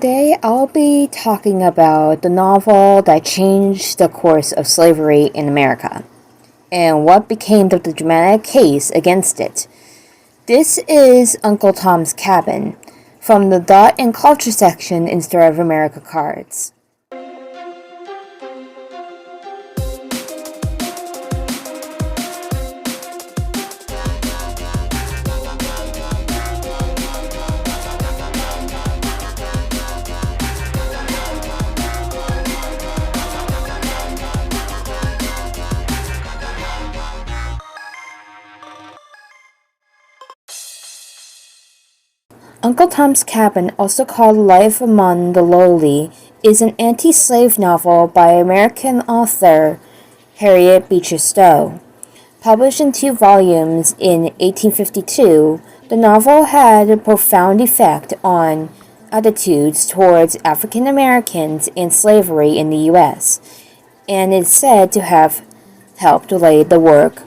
Today I'll be talking about the novel that changed the course of slavery in America and what became the dramatic case against it. This is Uncle Tom's Cabin from the Thought and Culture section in Story of America cards. Uncle Tom's Cabin, also called Life Among the Lowly, is an anti-slave novel by American author Harriet Beecher Stowe. Published in 2 volumes in 1852, the novel had a profound effect on attitudes towards African Americans and slavery in the U.S., and is said to have helped lay the work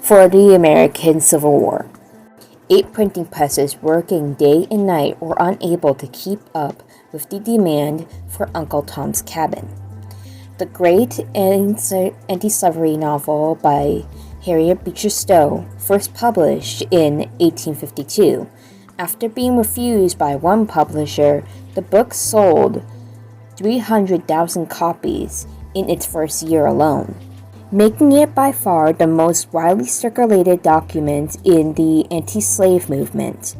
for the American Civil War. 8 printing presses working day and night were unable to keep up with the demand for Uncle Tom's Cabin. The great anti-slavery novel by Harriet Beecher Stowe, first published in 1852. After being refused by one publisher, the book sold 300,000 copies in its first year alone, making it by far the most widely circulated document in the anti-slave movement.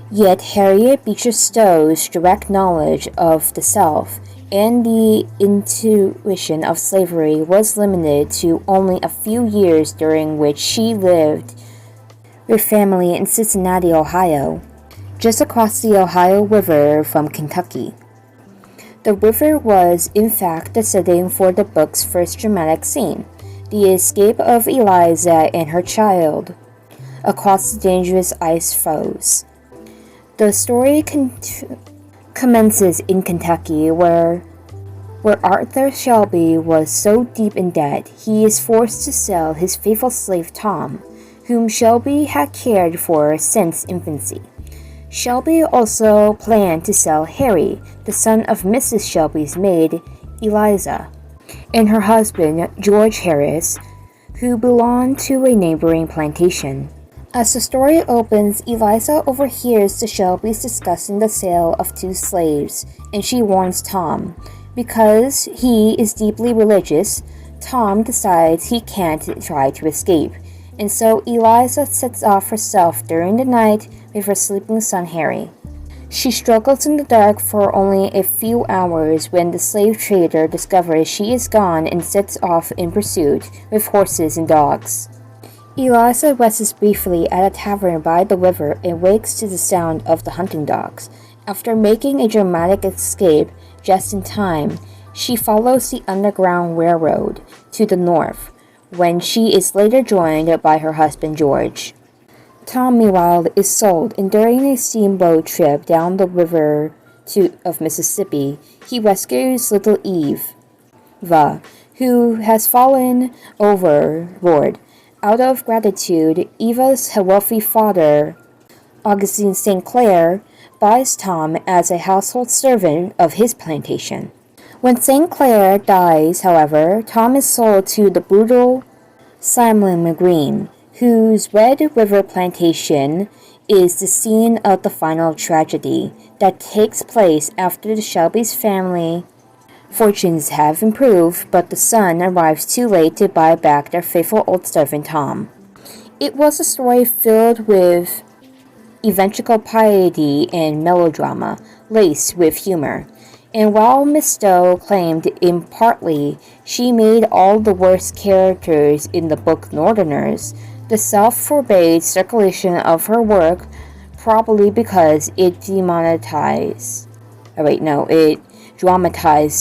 Yet Harriet Beecher Stowe's direct knowledge of the South and the intuition of slavery was limited to only a few years during which she lived with family in Cincinnati, Ohio, just across the Ohio River from Kentucky. The river was, in fact, the setting for the book's first dramatic scene, the escape of Eliza and her child across the dangerous ice floes. The story commences in Kentucky, where Arthur Shelby was so deep in debt he is forced to sell his faithful slave Tom, whom Shelby had cared for since infancy. Shelby also planned to sell Harry, the son of Mrs. Shelby's maid, Eliza, and her husband, George Harris, who belonged to a neighboring plantation. As the story opens, Eliza overhears the Shelbys discussing the sale of 2 slaves, and she warns Tom. Because he is deeply religious, Tom decides he can't try to escape, and so Eliza sets off herself during the night with her sleeping son Harry. She struggles in the dark for only a few hours when the slave trader discovers she is gone and sets off in pursuit with horses and dogs. Eliza rests briefly at a tavern by the river and wakes to the sound of the hunting dogs. After making a dramatic escape just in time, she follows the Underground Railroad to the north, when she is later joined by her husband George. Tom, meanwhile, is sold, and during a steamboat trip down the river of Mississippi, he rescues little Eva, who has fallen overboard. Out of gratitude, Eva's wealthy father, Augustine St. Clair, buys Tom as a household servant of his plantation. When St. Clair dies, however, Tom is sold to the brutal Simon McGreen, whose Red River plantation is the scene of the final tragedy that takes place after the Shelby's family fortunes have improved, but the son arrives too late to buy back their faithful old servant Tom. It was a story filled with evangelical piety and melodrama, laced with humor. And while Miss Stowe claimed in partly she made all the worst characters in the book Northerners, the South forbade circulation of her work, probably because it dramatized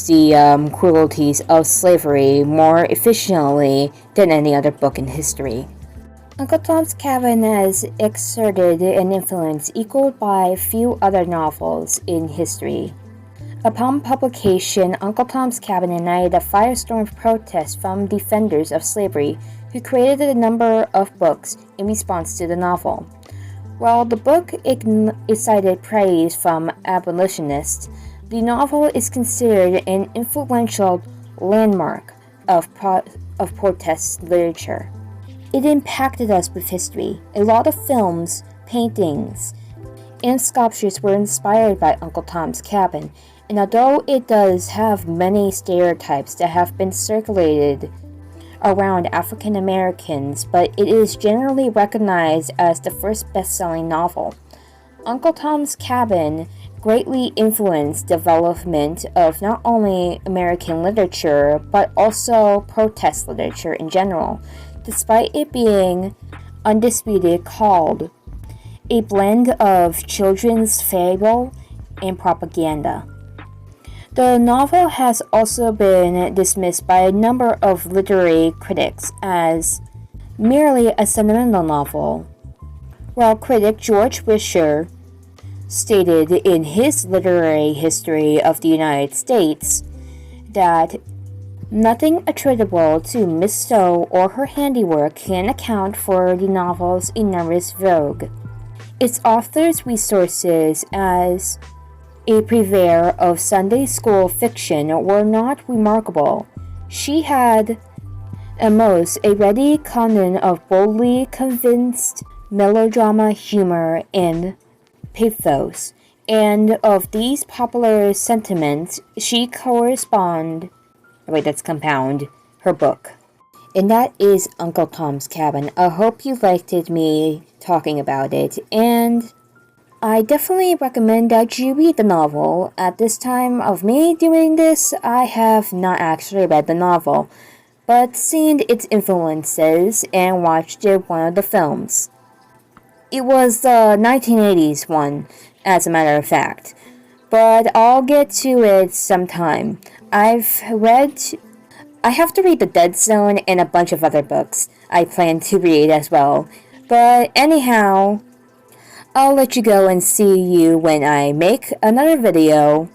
the cruelties of slavery more efficiently than any other book in history. Uncle Tom's Cabin has exerted an influence equaled by few other novels in history. Upon publication, Uncle Tom's Cabin ignited a firestorm of protest from defenders of slavery who created a number of books in response to the novel. While the book excited praise from abolitionists, the novel is considered an influential landmark of protest literature. It impacted us with history. A lot of films, paintings, and sculptures were inspired by Uncle Tom's Cabin, and although it does have many stereotypes that have been circulated around African Americans, but it is generally recognized as the first best-selling novel. Uncle Tom's Cabin greatly influenced development of not only American literature, but also protest literature in general, despite it being undisputed called a blend of children's fable and propaganda. The novel has also been dismissed by a number of literary critics as merely a sentimental novel, while critic George Wisher stated in his literary history of the United States that nothing attributable to Miss Stowe or her handiwork can account for the novel's enormous vogue. Its author's resources as a purveyor of Sunday school fiction were not remarkable. She had, at most, a ready canon of boldly convinced melodrama, humor, and pathos, and of these popular sentiments she compound her book. And that is Uncle Tom's Cabin. I hope you liked me talking about it, and I definitely recommend that you read the novel. At this time of me doing this, I have not actually read the novel, but seen its influences and watched one of the films. It was the 1980s one, as a matter of fact, but I'll get to it sometime. I have to read The Dead Zone and a bunch of other books I plan to read as well. But anyhow, I'll let you go and see you when I make another video,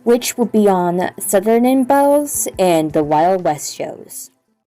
which will be on Southern Belles and the Wild West shows.